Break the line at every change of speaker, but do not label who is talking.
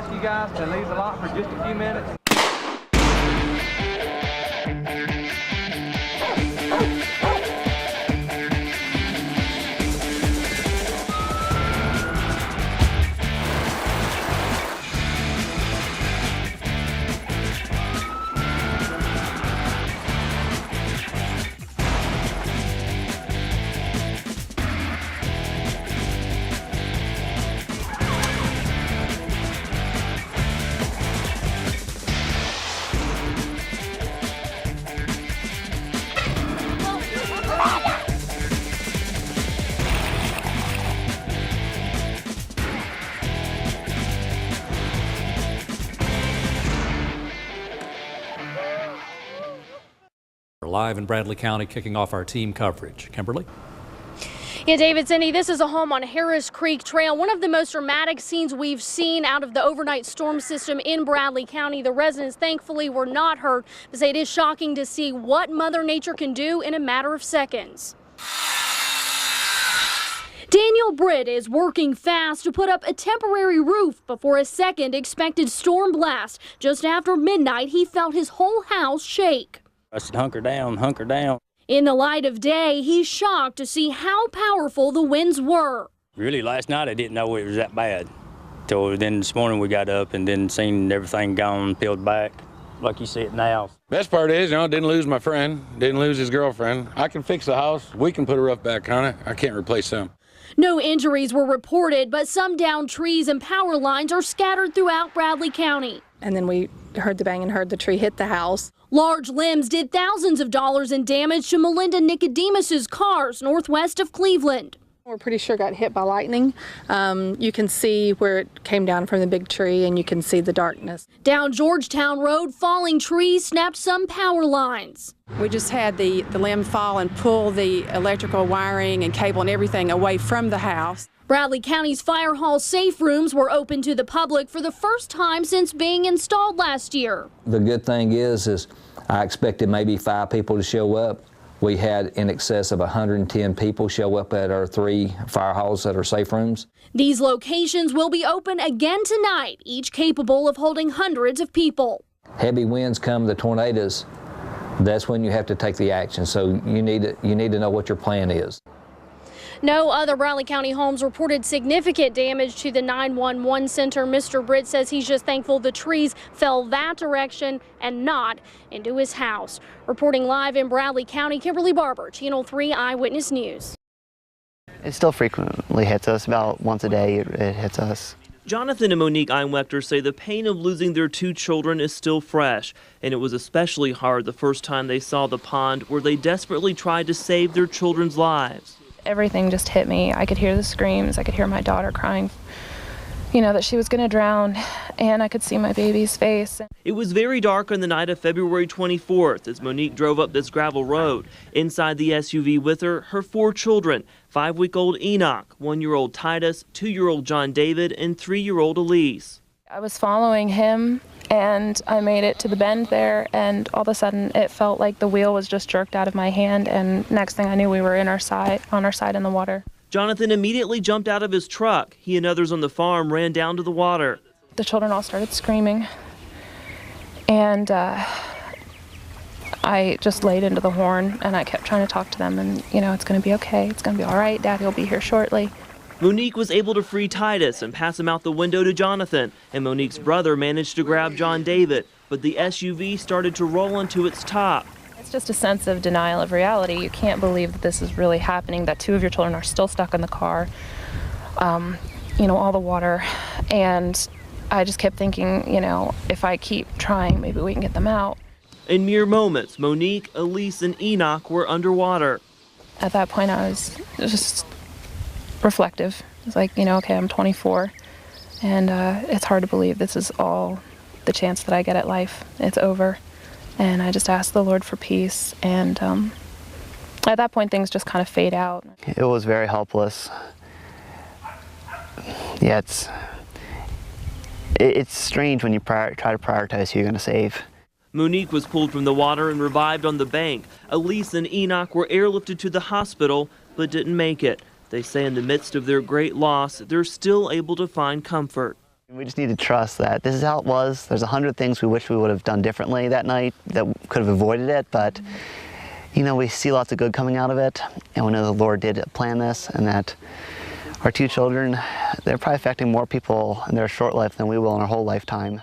ask you guys to leave the lot for just a few minutes?
Live in Bradley County, kicking off our team coverage. Kimberly?
Yeah, David, Cindy, this is a home on Harris Creek Trail. One of the most dramatic scenes we've seen out of the overnight storm system in Bradley County. The residents thankfully were not hurt, but say it is shocking to see what Mother Nature can do in a matter of seconds. Daniel Britt is working fast to put up a temporary roof before a second expected storm blast. Just after midnight, he felt his whole house shake.
I said, hunker down, hunker down.
In the light of day, he's shocked to see how powerful the winds were.
Really, last night I didn't know it was that bad. So then this morning we got up and then seen everything gone, peeled back, like you see it now.
Best part is, didn't lose my friend, didn't lose his girlfriend. I can fix the house. We can put a roof back on it. I can't replace them.
No injuries were reported, but some downed trees and power lines are scattered throughout Bradley County.
And then we heard the bang and heard the tree hit the house.
Large limbs did thousands of dollars in damage to Melinda Nicodemus's cars northwest of Cleveland.
We're pretty sure got hit by lightning. You can see where it came down from the big tree, and you can see the darkness.
Down Georgetown Road, falling trees snapped some power lines.
We just had the limb fall and pull the electrical wiring and cable and everything away from the house.
Bradley County's fire hall safe rooms were open to the public for the first time since being installed last year.
The good thing is I expected maybe 5 people to show up. We had in excess of 110 people show up at our 3 fire halls that are safe rooms.
These locations will be open again tonight, each capable of holding hundreds of people.
Heavy winds come, the tornadoes, that's when you have to take the action. So you need to know what your plan is.
No other Bradley County homes reported significant damage to the 911 center. Mr. Britt says he's just thankful the trees fell that direction and not into his house. Reporting live in Bradley County, Kimberly Barber, Channel 3 Eyewitness News.
It still frequently hits us. About once a day it hits us.
Jonathan and Monique Einwechter say the pain of losing their 2 children is still fresh, and it was especially hard the first time they saw the pond where they desperately tried to save their children's lives.
Everything just hit me. I could hear the screams. I could hear my daughter crying, that she was going to drown, and I could see my baby's face.
It was very dark on the night of February 24th as Monique drove up this gravel road. Inside the SUV with her, her 4 children, 5-week-old Enoch, 1-year-old Titus, 2-year-old John David, and 3-year-old Elise.
I was following him, and I made it to the bend there, and all of a sudden it felt like the wheel was just jerked out of my hand, and next thing I knew we were on our side in the water.
Jonathan immediately jumped out of his truck. He and others on the farm ran down to the water.
The children all started screaming, and I just laid into the horn, and I kept trying to talk to them, and it's going to be okay, it's going to be all right, Daddy will be here shortly.
Monique was able to free Titus and pass him out the window to Jonathan, and Monique's brother managed to grab John David, but the SUV started to roll onto its top.
It's just a sense of denial of reality. You can't believe that this is really happening, that 2 of your children are still stuck in the car, all the water, and I just kept thinking, if I keep trying, maybe we can get them out.
In mere moments, Monique, Elise, and Enoch were underwater.
At that point, I was just reflective. It's like, okay, I'm 24, and it's hard to believe this is all the chance that I get at life. It's over, and I just asked the Lord for peace, and at that point, things just kind of fade out.
It was very helpless. Yeah, it's strange when you try to prioritize who you're going to save.
Monique was pulled from the water and revived on the bank. Elise and Enoch were airlifted to the hospital, but didn't make it. They say in the midst of their great loss, they're still able to find comfort.
We just need to trust that this is how it was. There's 100 things we wish we would have done differently that night that could have avoided it, but you know, we see lots of good coming out of it, and we know the Lord did plan this, and that our 2 children, they're probably affecting more people in their short life than we will in our whole lifetime.